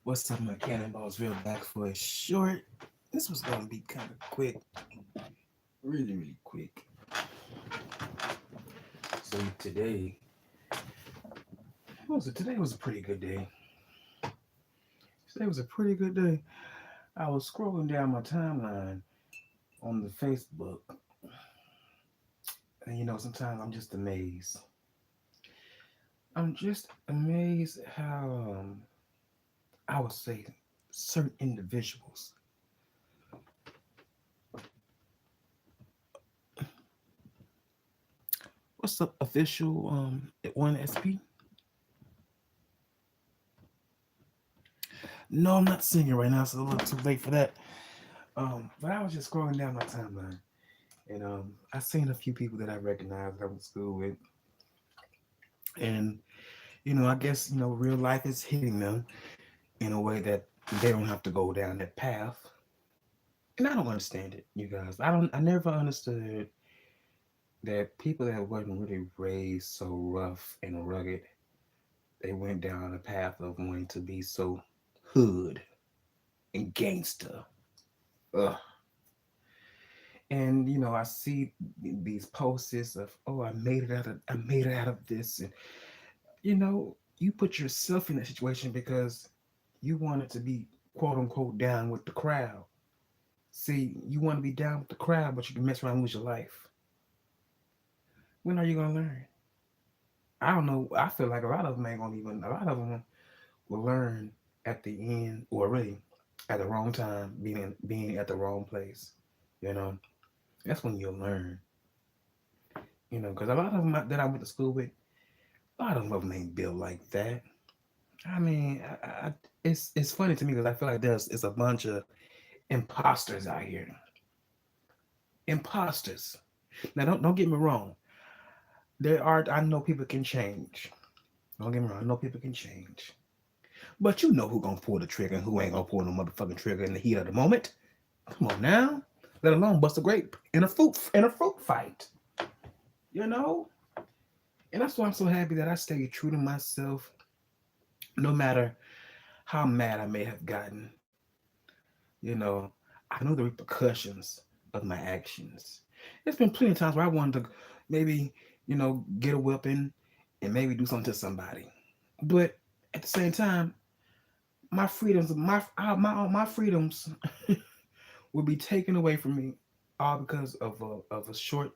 What's up, my cannonballs? Real back for a short. This was gonna be kind of quick, really, really quick. So today was a pretty good day. Today was a pretty good day. I was scrolling down my timeline on the Facebook, and sometimes I'm just amazed. I'm just amazed how I would say certain individuals. What's up, official? At one SP. No, I'm not singing right now, so it's a little too late for that. But I was just scrolling down my timeline, and I seen a few people that I recognized that I went to school with, and I guess real life is hitting them in a way that they don't have to go down that path, and I don't understand it, you guys. I never understood that people that wasn't really raised so rough and rugged, they went down a path of wanting to be so hood and gangster. Ugh. And I see these posts of, oh, I made it out of this, and you put yourself in that situation because you wanted to be quote unquote down with the crowd. See, you want to be down with the crowd, but you can mess around and lose your life. When are you gonna learn? I don't know. I feel like a lot of them ain't gonna even. A lot of them will learn at the end, or really at the wrong time, being at the wrong place. You know, that's when you'll learn. Because a lot of them that I went to school with, a lot of them ain't built like that. I mean, it's funny to me because I feel like it's a bunch of imposters out here. Imposters. Now, don't get me wrong. I know people can change. Don't get me wrong. I know people can change. But you know who gonna pull the trigger and who ain't gonna pull no motherfucking trigger in the heat of the moment. Come on now. Let alone bust a grape in a fruit fight. You know. And that's why I'm so happy that I stay true to myself, no matter how mad I may have gotten. You know, I know the repercussions of my actions. There's been plenty of times where I wanted to maybe, get a whipping and maybe do something to somebody. But at the same time, my freedoms, my freedoms will be taken away from me all because of a short,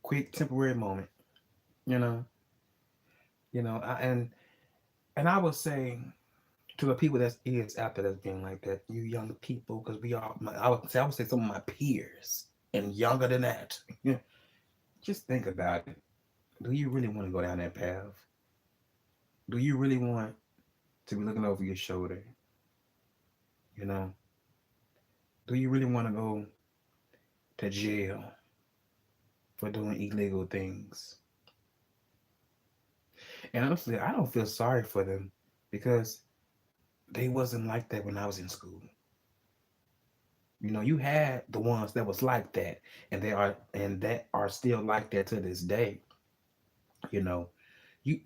quick, temporary moment. You know, and I would say to the people that is out there that's being like that, you young people, because I would say some of my peers and younger than that. Just think about it. Do you really want to go down that path? Do you really want to be looking over your shoulder? You know, do you really want to go to jail for doing illegal things? And honestly, I don't feel sorry for them because they wasn't like that when I was in school. You had the ones that was like that, and that are still like that to this day. You know, you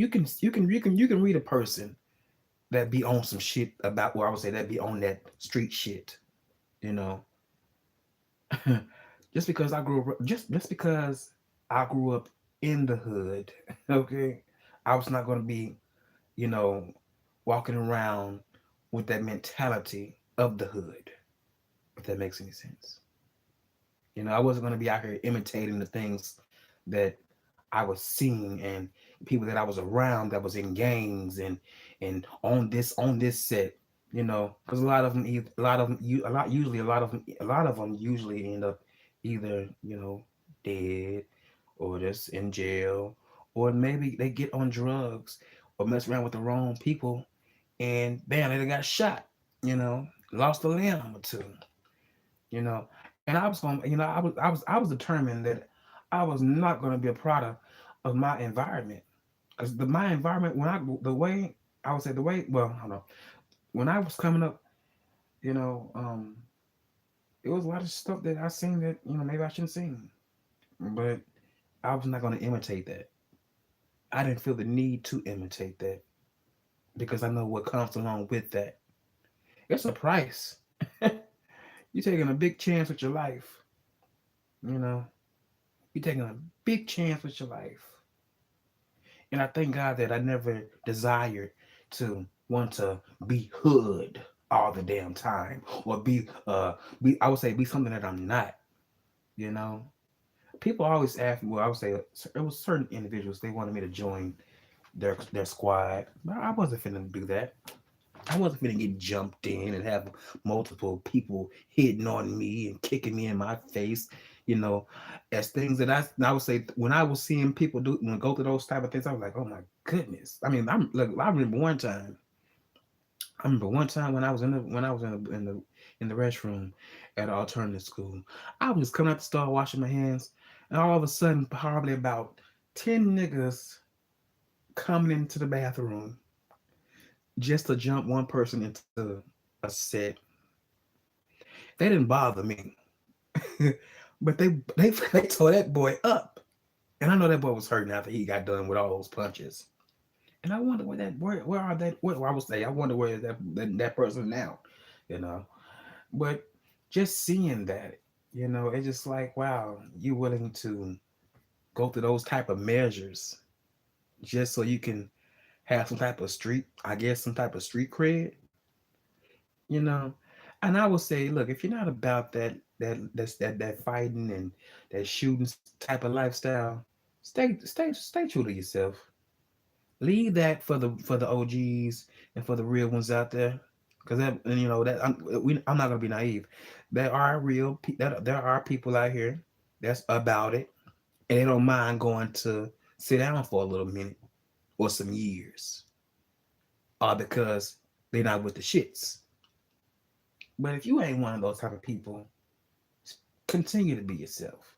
can read a person that be on some shit about, well, I would say that be on that street shit. You know, just because I grew up in the hood, okay, I was not going to be, you know, walking around with that mentality of the hood. If that makes any sense. I wasn't going to be out here imitating the things that I was seeing and people that I was around that was in gangs and on this set. Because a lot of them usually end up either dead or just in jail, or maybe they get on drugs or mess around with the wrong people and bam, they got shot. Lost a limb or two. you know. And I was going, I was determined that I was not going to be a product of my environment, because my environment the way I would say the way well I don't know, when I was coming up, you know, it was a lot of stuff that I seen that maybe I shouldn't seen, but I was not going to imitate that. I didn't feel the need to imitate that because I know what comes along with that. It's a price. You're taking a big chance with your life. You know, you're taking a big chance with your life. And I thank God that I never desired to want to be hood all the damn time, or be I would say be something that I'm not, you know. People always ask me, well, I would say it was certain individuals they wanted me to join their squad, but I wasn't finna do that. I wasn't finna get jumped in and have multiple people hitting on me and kicking me in my face, you know, as things that I would say when I was seeing people do when go through those type of things, I was like, oh my goodness. I mean, I'm look, I remember one time. I remember one time when I was in the restroom at an alternative school. I was coming out the store washing my hands, and all of a sudden, probably about 10 niggas coming into the bathroom just to jump one person into a set. They didn't bother me, but they tore that boy up, and I know that boy was hurting after he got done with all those punches. And I wonder where are that where I would say I wonder where is that person now, you know. But just seeing that, it's just like wow, you willing to go through those type of measures just so you can have some type of street, I guess, some type of street cred, you know. And I would say, look, if you're not about that fighting and that shooting type of lifestyle, stay true to yourself. Leave that for the OGs and for the real ones out there, because that and you know that I'm not gonna be naive. There are people out here that's about it, and they don't mind going to sit down for a little minute or some years, because they're not with the shits. But if you ain't one of those type of people, continue to be yourself,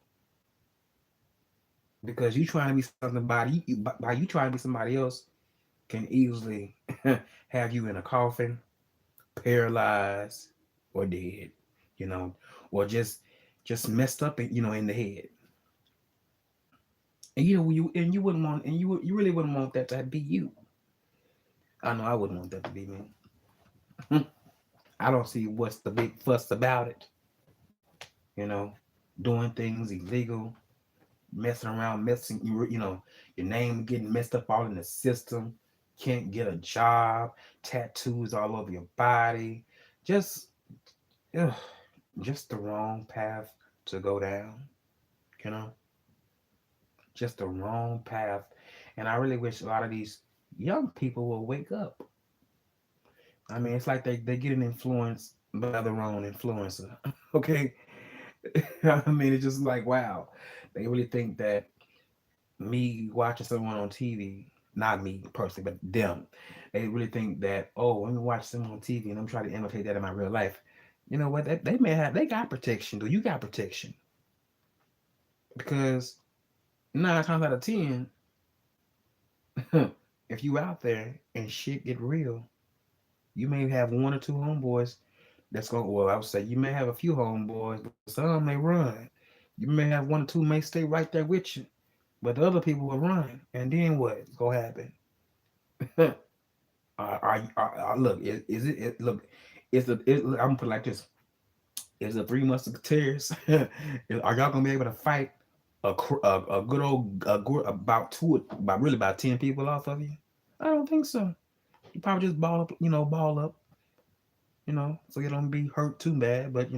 because you trying to be somebody by you trying to be somebody else can easily have you in a coffin, paralyzed, or dead, you know, or just messed up in the head. And you wouldn't want you really wouldn't want that to be you. I know I wouldn't want that to be me. I don't see what's the big fuss about it. You know, doing things illegal, messing around, messing your name getting messed up all in the system. Can't get a job, tattoos all over your body. Just, ugh, just the wrong path to go down. You know, just the wrong path. And I really wish a lot of these young people will wake up. I mean, it's like they get an influence by the wrong influencer. Okay. I mean, it's just like, wow. They really think that me watching someone on TV, not me personally, but them, they really think that, oh, let me watch someone on TV and I'm trying to imitate that in my real life. You know what? They got protection. Do you got protection? Because 9 times out of 10, if you out there and shit get real, you may have one or two homeboys that's going. Well, I would say you may have a few homeboys, but some may run. You may have one or two may stay right there with you, but the other people will run. And then what's gonna happen? Look? Look? I'm gonna put it like this: is the Three Musketeers? Are y'all gonna be able to fight a good old about about really about 10 people off of you? I don't think so. You probably just ball up, so you don't be hurt too bad. But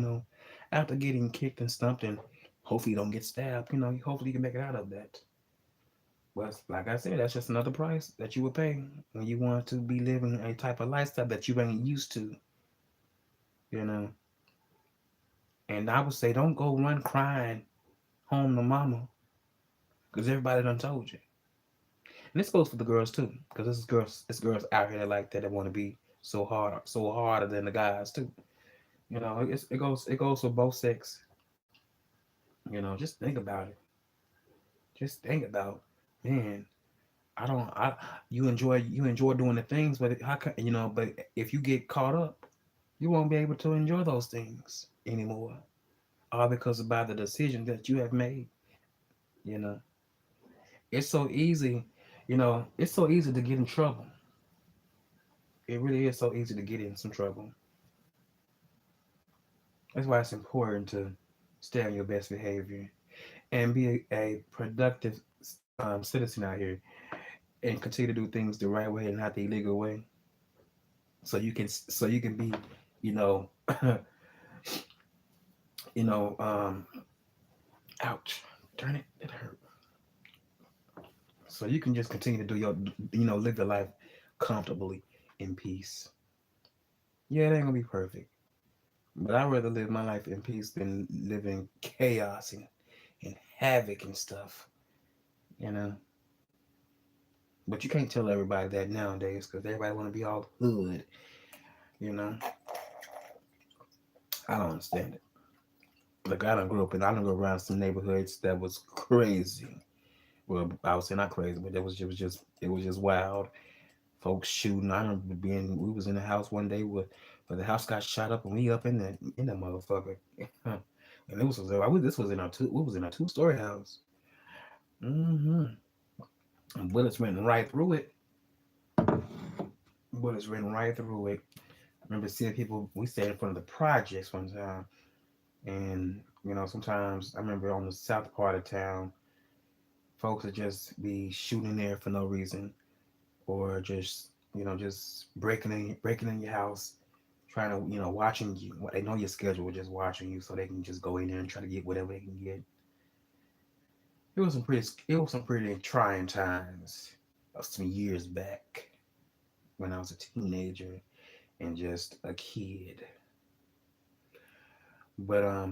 after getting kicked and stumped, and hopefully you don't get stabbed. Hopefully you can make it out of that. But like I said, that's just another price that you would pay when you want to be living a type of lifestyle that you ain't used to. You know, and I would say don't go run crying home to mama because everybody done told you. And this goes for the girls too, because this girls out here that want to be so harder than the guys too. It goes for both sex. Just think about it. Just think about, man. I don't. I you enjoy doing the things, but how can But if you get caught up, you won't be able to enjoy those things anymore, all because about the decision that you have made. You know, it's so easy. It's so easy to get in trouble. It really is so easy to get in some trouble. That's why it's important to stay on your best behavior and be a productive citizen out here and continue to do things the right way and not the illegal way. So you can be, you know, you know, ouch, darn it, it hurt. So you can just continue to do your, live your life comfortably in peace. Yeah, it ain't gonna be perfect, but I'd rather live my life in peace than live in chaos and havoc and stuff. You know, but you can't tell everybody that nowadays because everybody want to be all hood. You know, I don't understand it. Like I don't grow around some neighborhoods that was crazy. Well, I would say not crazy, but it was just wild. Folks shooting. I remember we was in the house one day where the house got shot up and we up in the motherfucker. And this was in our we was in a 2-story house. Mm-hmm. And bullets went right through it. Bullets went right through it. I remember seeing people. We stayed in front of the projects one time, and sometimes I remember on the south part of town, folks would just be shooting there for no reason, or just breaking in your house, trying to watching you. They know your schedule, just watching you, so they can just go in there and try to get whatever they can get. It was some pretty trying times, some years back when I was a teenager and just a kid. But I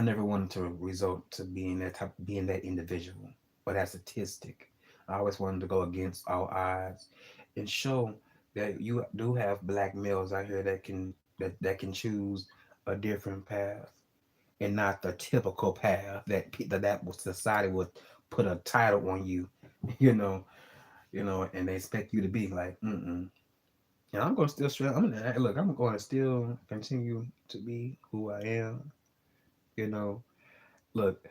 never wanted to result to being that individual or that statistic. I always wanted to go against all odds and show that you do have black males out here that can choose a different path and not the typical path that society would put a title on you, you know, and they expect you to be like, mm-mm. And I'm gonna still struggle. Look. I'm going to still continue to be who I am. You know, look.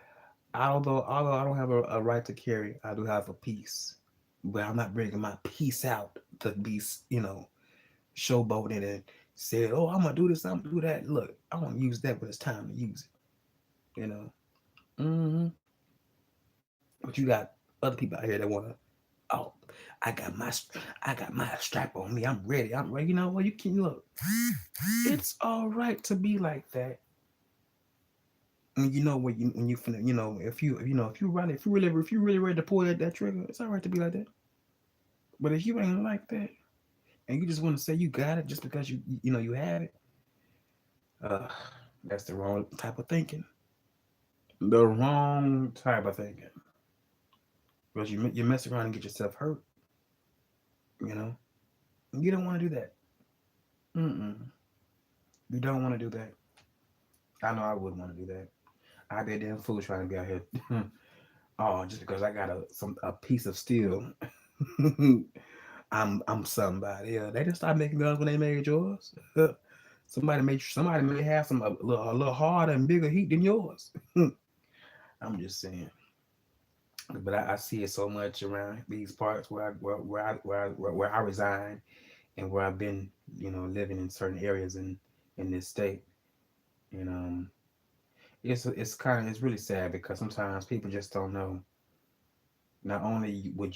Although I don't have a right to carry, I do have a peace. But I'm not bringing my peace out to be, showboating and say, "Oh, I'm gonna do this, I'm gonna do that." Look, I want to use that when it's time to use it. You know. hmm But you got other people out here that wanna, oh, I got my, I got my strap on me. I'm ready. I'm ready. You know what? You can look. It's all right to be like that. And when you finna, if you really ready to pull that trigger, it's all right to be like that. But if you ain't like that and you just want to say you got it just because you have it, uh, that's the wrong type of thinking. The wrong type of thinking. Because you mess around and get yourself hurt. You know, you don't want to do that. Mm-mm. You don't want to do that. I know I wouldn't want to do that. I'd be a damn fool trying to be out here. Oh, just because I got a piece of steel, I'm somebody. Yeah, they didn't stop making guns when they made yours. Somebody may have a little harder and bigger heat than yours. I'm just saying. But I see it so much around these parts where I reside and where I've been, living in certain areas in this state. And it's really sad because sometimes people just don't know. Not only would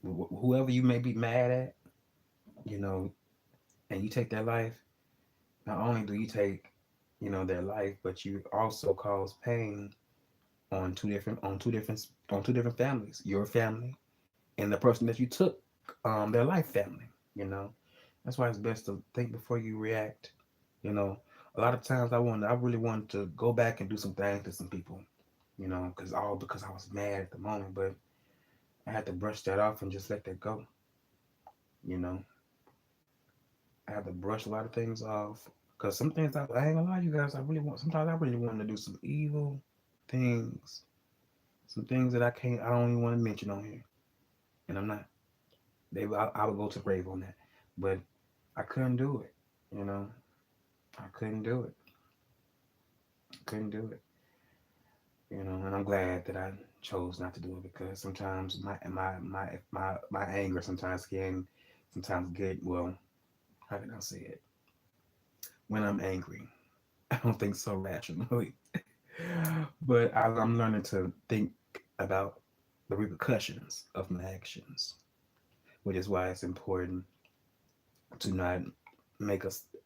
whoever you may be mad at, you know, and you take their life. Not only do you take, their life, but you also cause pain on two different families. Your family and the person that you took their life family. You know, that's why it's best to think before you react. You know, a lot of times I really wanted to go back and do some things to some people. Because I was mad at the moment, but I had to brush that off and just let that go. You know, I had to brush a lot of things off because some things I ain't gonna lie, you guys. Sometimes I really want to do some evil things, some things that I don't even want to mention on here, and I'm not. I would go to the grave on that, but I couldn't do it. You know, I couldn't do it. Couldn't do it. And I'm glad that I chose not to do it because sometimes my anger sometimes get, well, how can I say it? When I'm angry. I don't think so rationally. But I'm learning to think about the repercussions of my actions, which is why it's important to not make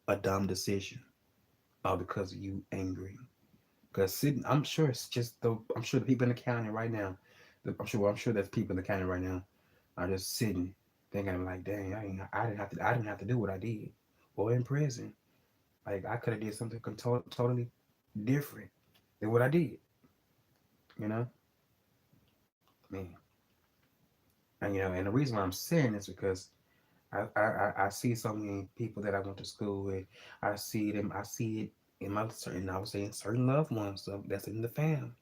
a dumb decision all because of you angry. Because sitting, I'm sure it's just the I'm sure the people in the county right now, I'm sure there's people in the county right now are just sitting thinking like, dang, I didn't have to do what I did, or in prison, like I could have did something totally different than what I did, you know, man. And and the reason why I'm saying this because I see so many people that I went to school with. I see it in my certain, I would say in certain loved ones that's in the fam.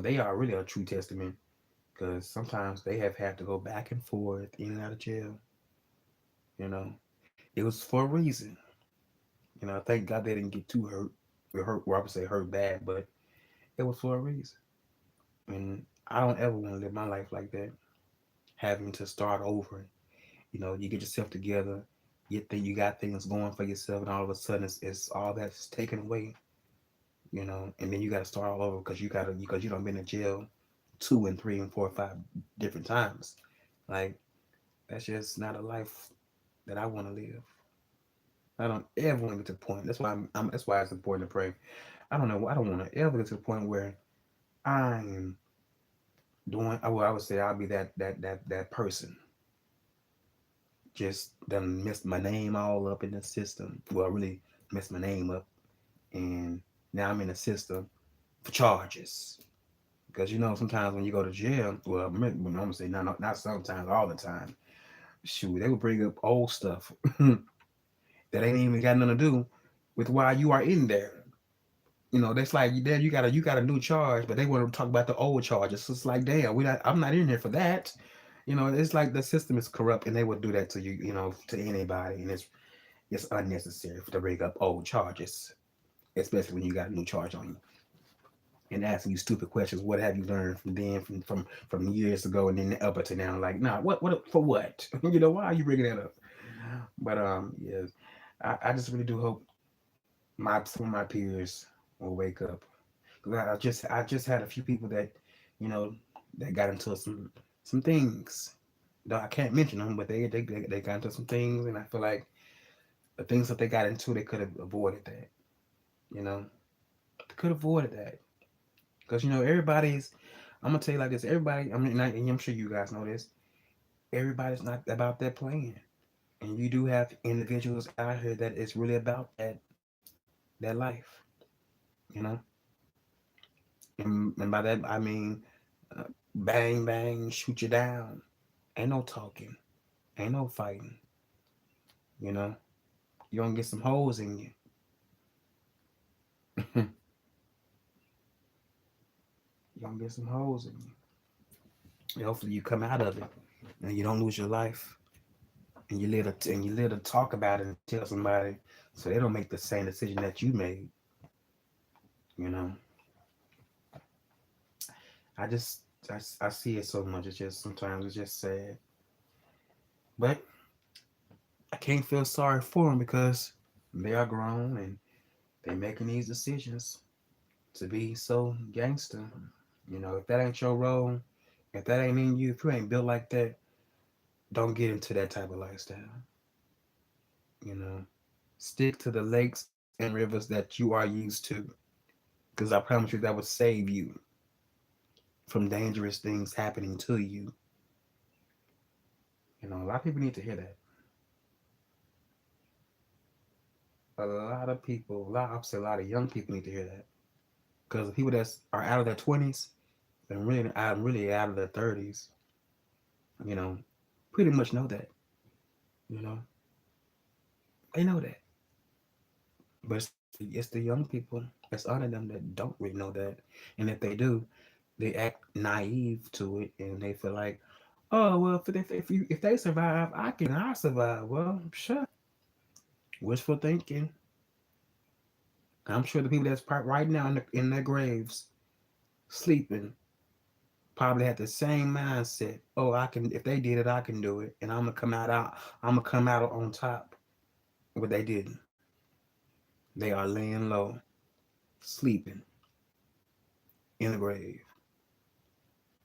They are really a true testament because sometimes they have had to go back and forth in and out of jail. You know, it was for a reason. Thank God they didn't get too hurt, or hurt, or I would say hurt bad, but it was for a reason. And I don't ever want to live my life like that, having to start over. You get yourself together, you got things going for yourself, and all of a sudden it's all that's taken away. And then you got to start all over because you don't been in jail two and three and 4 or 5 different times. Like that's just not a life that I want to live. I don't ever want to get to the point. That's why that's why it's important to pray. I don't know. I don't want to ever get to the point where I'm doing. I would say I'll be that person. Just done messed my name all up in the system. Well, really messed my name up, and now I'm in the system for charges. Because sometimes when you go to jail, well, I'm gonna say not sometimes, all the time. Shoot, they will bring up old stuff that ain't even got nothing to do with why you are in there. That's like there you got a new charge, but they want to talk about the old charges. So it's like, damn, I'm not in here for that. It's like the system is corrupt, and they would do that to you, to anybody, and it's unnecessary to bring up old charges, especially when you got a new charge on you and asking you stupid questions. What have you learned from then, from years ago, and then up to now? Like, nah, what for what? Why are you bringing that up? But yes, I just really do hope some of my peers will wake up. 'Cause I just had a few people that, you know, that got into some things. Though I can't mention them, but they got into some things, and I feel like the things that they got into, they could have avoided that. You know, they could have avoided that because everybody's. I'm gonna tell you like this. Everybody, I mean, and I'm sure you guys know this. Everybody's not about that playing, and you do have individuals out here that is really about that life. You know, and by that I mean bang bang, shoot you down. Ain't no talking, ain't no fighting. You know, you gonna get some holes in you. You gonna get some holes in you. And hopefully you come out of it and you don't lose your life. And you live to talk about it and tell somebody so they don't make the same decision that you made. You know, I just I see it so much. It's just sometimes it's just sad, but I can't feel sorry for them because they are grown and they making these decisions to be so gangster. If that ain't your role, if that ain't in you, if you ain't built like that, don't get into that type of lifestyle. You know, stick to the lakes and rivers that you are used to, because I promise you that would save you from dangerous things happening to you. A lot of people need to hear that. A lot of people, a lot of young people need to hear that, because the people that are out of their 20s and really out of their 30s, you know, pretty much know that. You know, they know that. But it's the young people that's under them that don't really know that. And if they do, they act naive to it and they feel like, oh well, if they survive, I survive. Well, sure. Wishful thinking. I'm sure the people that's right now in their graves, sleeping, probably had the same mindset. Oh, I can. If they did it, I can do it, and I'm gonna come out. I'm gonna come out on top. But they didn't. They are laying low, sleeping in the grave.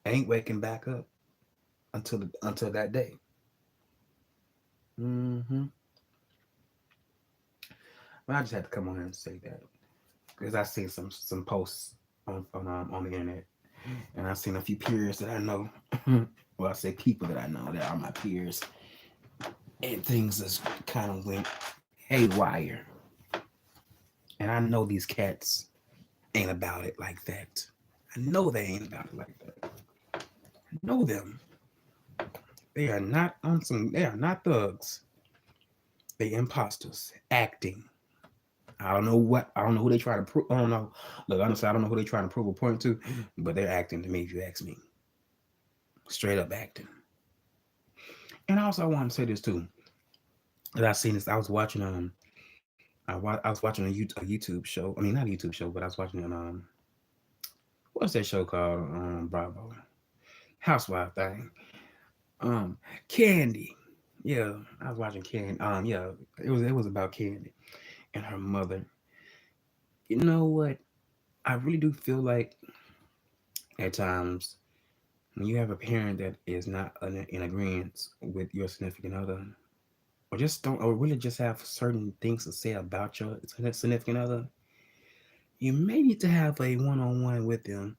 Ain't waking back up until that day. Mm-hmm. But I just had to come on here and say that because I seen some posts on the internet, and I seen a few peers that I know. Well, I say people that I know that are my peers, and things just kind of went haywire. And I know these cats ain't about it like that. I know they ain't about it like that. I know them. They are not on some. They are not thugs. They imposters acting. I don't know what. I don't know who they try to prove. I don't know. Look, honestly, I don't know who they trying to prove a point to, but they're acting to me. If you ask me, straight up acting. And also, I want to say this too. That I seen this. I was watching I was watching a YouTube show. I mean, not a YouTube show, but I was watching what's that show called? Bravo Housewife thing. Um, Candy. Yeah, I was watching Candy. Yeah, it was about Candy and her mother. You know what? I really do feel like at times when you have a parent that is not in agreement with your significant other, or just don't, or really just have certain things to say about your significant other, you may need to have a one-on-one with them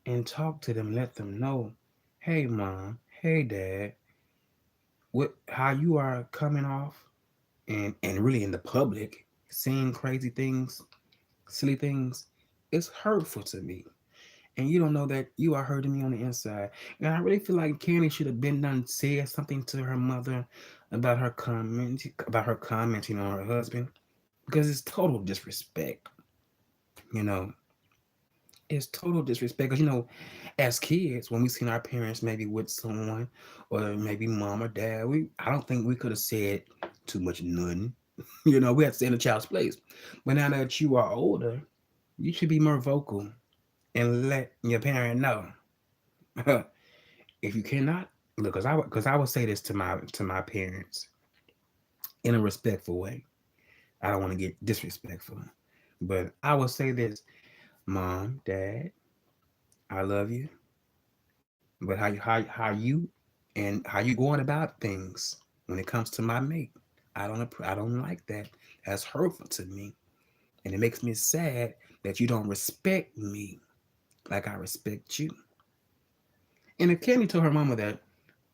and talk to them, let them know, hey mom, hey dad, what how you are coming off and really in the public saying crazy things, silly things, it's hurtful to me. And you don't know that you are hurting me on the inside. And I really feel like Candy should have been done said something to her mother about her commenting on her husband because it's total disrespect. You know, it's total disrespect. Because as kids, when we seen our parents maybe with someone, or maybe mom or dad, I don't think we could have said too much nothing. We had to stay in the child's place. But now that you are older, you should be more vocal and let your parent know. If you cannot look, because I would say this to my parents in a respectful way. I don't want to get disrespectful, but I would say this: Mom, Dad, I love you, but how you going about things when it comes to my mate, I don't like that. That's hurtful to me, and it makes me sad that you don't respect me like I respect you. And if Candy told her mama that,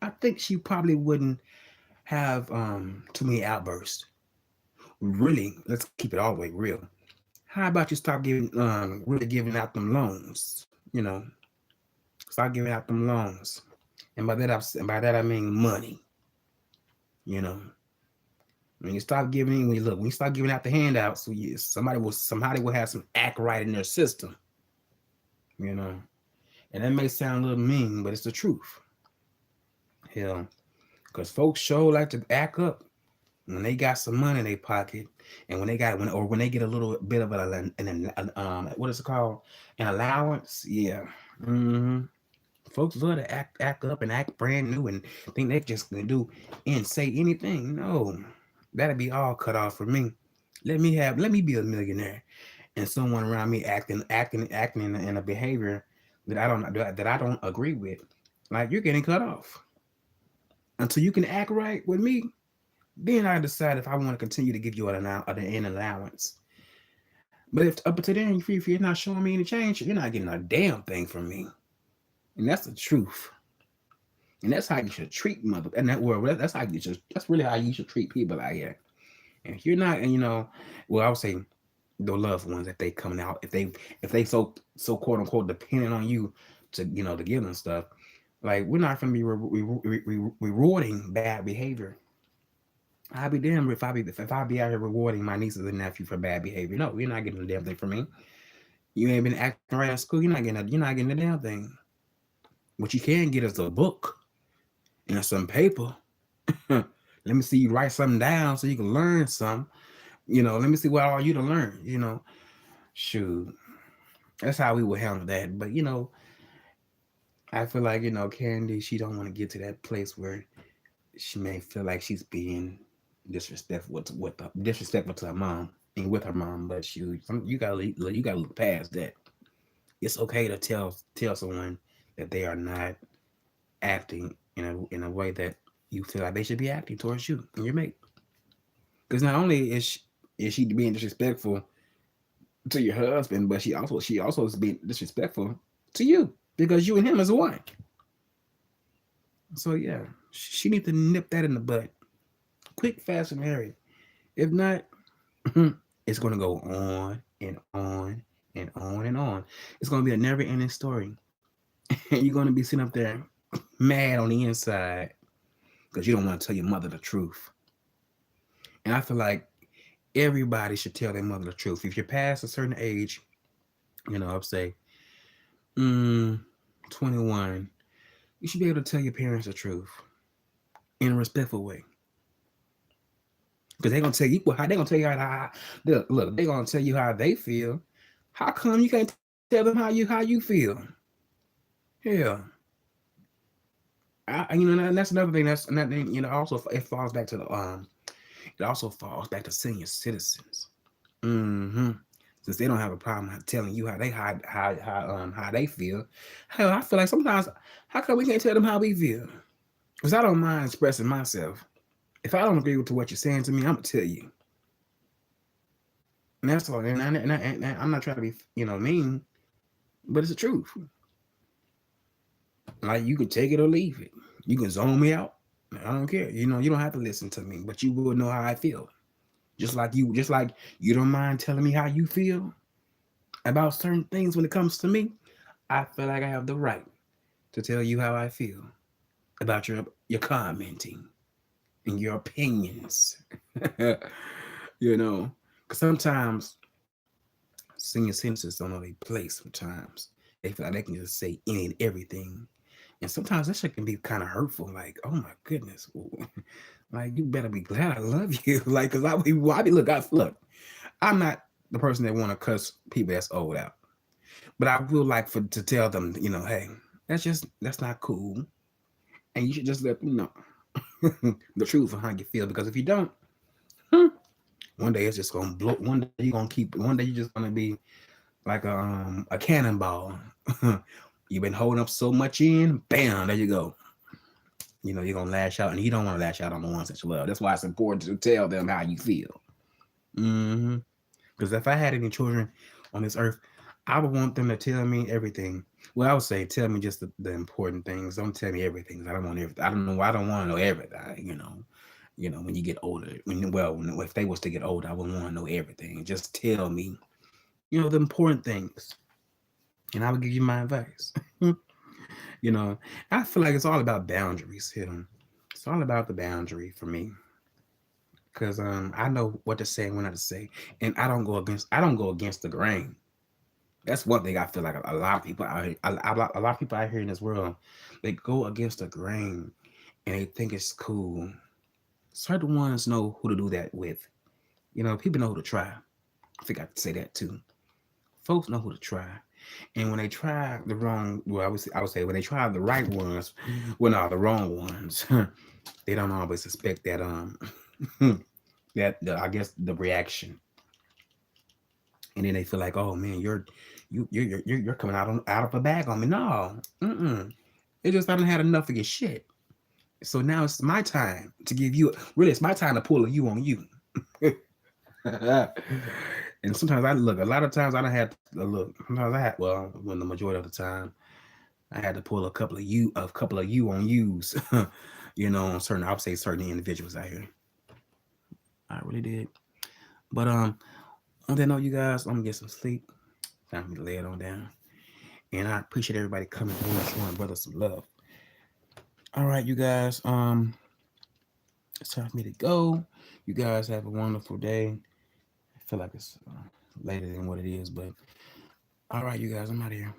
I think she probably wouldn't have too many outbursts. Really, let's keep it all the way real. How about you stop really giving out them loans? Start giving out them loans, and by that I mean money. You know, when you stop giving, when you start giving out the handouts, so somebody will have some act right in their system. You know, and that may sound a little mean, but it's the truth. Hell, because folks show like to act up when they got some money in their pocket, and when they get a little bit of what is it called, an allowance. Yeah. hmm Folks love to act up and act brand new and think they just gonna do and say anything. No, that'll be all cut off for me. Let me be a millionaire, and someone around me acting in a behavior that I don't agree with. Like, you're getting cut off until you can act right with me. Then I decide if I want to continue to give you an allowance. But if up until then, if you're not showing me any change, you're not getting a damn thing from me. And that's the truth. And that's how you should treat mother in that world. That's really how you should treat people out here. And if you're not, and well, I would say the loved ones, if they coming out, if they so quote unquote dependent on you to give them stuff, like, we're not gonna be rewarding bad behavior. I'll be damned if I be out here rewarding my nieces and nephew for bad behavior. No, you're not getting a damn thing from me. You ain't been acting right in school. You're not getting a damn thing. What you can get is a book and some paper. Let me see you write something down so you can learn some. Let me see what all you to learn. Shoot, that's how we would handle that. But I feel like Candy, she don't want to get to that place where she may feel like she's being disrespectful to her mom. and with her mom, but you gotta look past that. It's okay to tell someone that they are not acting in a way that you feel like they should be acting towards you and your mate. Because not only is she being disrespectful to your husband, but she also is being disrespectful to you because you and him is one. So yeah, she needs to nip that in the bud, quick, fast, and hurry. If not, it's gonna go on and on and on and on. It's gonna be a never-ending story, and you're gonna be sitting up there mad on the inside because you don't want to tell your mother the truth. And I feel like everybody should tell their mother the truth. If you're past a certain age, I'll say, mm, 21, you should be able to tell your parents the truth in a respectful way. Because they're gonna tell you how they're gonna tell you look, they're gonna tell you how they feel. How come you can't tell them how you feel? Yeah. And that's another thing. That's another thing. Also it falls back to it also falls back to senior citizens. Mm-hmm. Since they don't have a problem telling you how they feel. Hell, I feel like sometimes how come we can't tell them how we feel? Because I don't mind expressing myself. If I don't agree with what you're saying to me, I'm gonna tell you. And that's all. And I'm not trying to be mean, but it's the truth. Like you can take it or leave it. You can zone me out. I don't care. You don't have to listen to me, but you will know how I feel. Just like you don't mind telling me how you feel about certain things when it comes to me. I feel like I have the right to tell you how I feel about your commenting and your opinions. Because sometimes senior citizens don't know their place. Sometimes they feel like they can just say any and everything, and sometimes that shit can be kind of hurtful. Like, oh my goodness, like you better be glad I love you. Like, cause look. I'm not the person that want to cuss people that's old out, but I will like to tell them, hey, that's not cool, and you should just let them know the truth of how you feel. Because if you don't, one day it's just gonna blow. One day you're gonna keep. One day you're just gonna be like a cannonball. You've been holding up so much in, bam, there you go. You're gonna lash out, and you don't want to lash out on the ones that you love. That's why it's important to tell them how you feel. Mm-hmm. Because if I had any children on this earth, I would want them to tell me everything. Well, I would say tell me just the important things. Don't tell me everything. I don't want everything. I don't know. I don't want to know everything. When you get older. If they was to get older, I wouldn't want to know everything. Just tell me, the important things, and I would give you my advice. you know, I feel like it's all about boundaries. It's all about the boundary for me. Because I know what to say and when not to say, and I don't go against the grain. That's one thing I feel like a lot of people out here, a lot of people out here in this world, they go against the grain and they think it's cool. Certain ones know who to do that with. People know who to try. I forgot to say that too. Folks know who to try. And when they try the wrong, well, I would say when they try the right ones, well, no, the wrong ones, they don't always expect that I guess the reaction, and then they feel like, oh man, you're coming out of a bag on me. No, it just I done had enough of your shit. So now it's my time to give you. Really, it's my time to pull a you on you. And sometimes I look. A lot of times I don't have to look. Sometimes I had. Well, when the majority of the time I had to pull a couple of you on yous. On certain. I would say certain individuals out here. I really did. But on that note, you guys, I'm gonna get some sleep. Time for me to lay it on down. And I appreciate everybody coming through and showing brother some love. All right, you guys. It's time for me to go. You guys have a wonderful day. I feel like it's later than what it is, but all right, you guys, I'm out of here.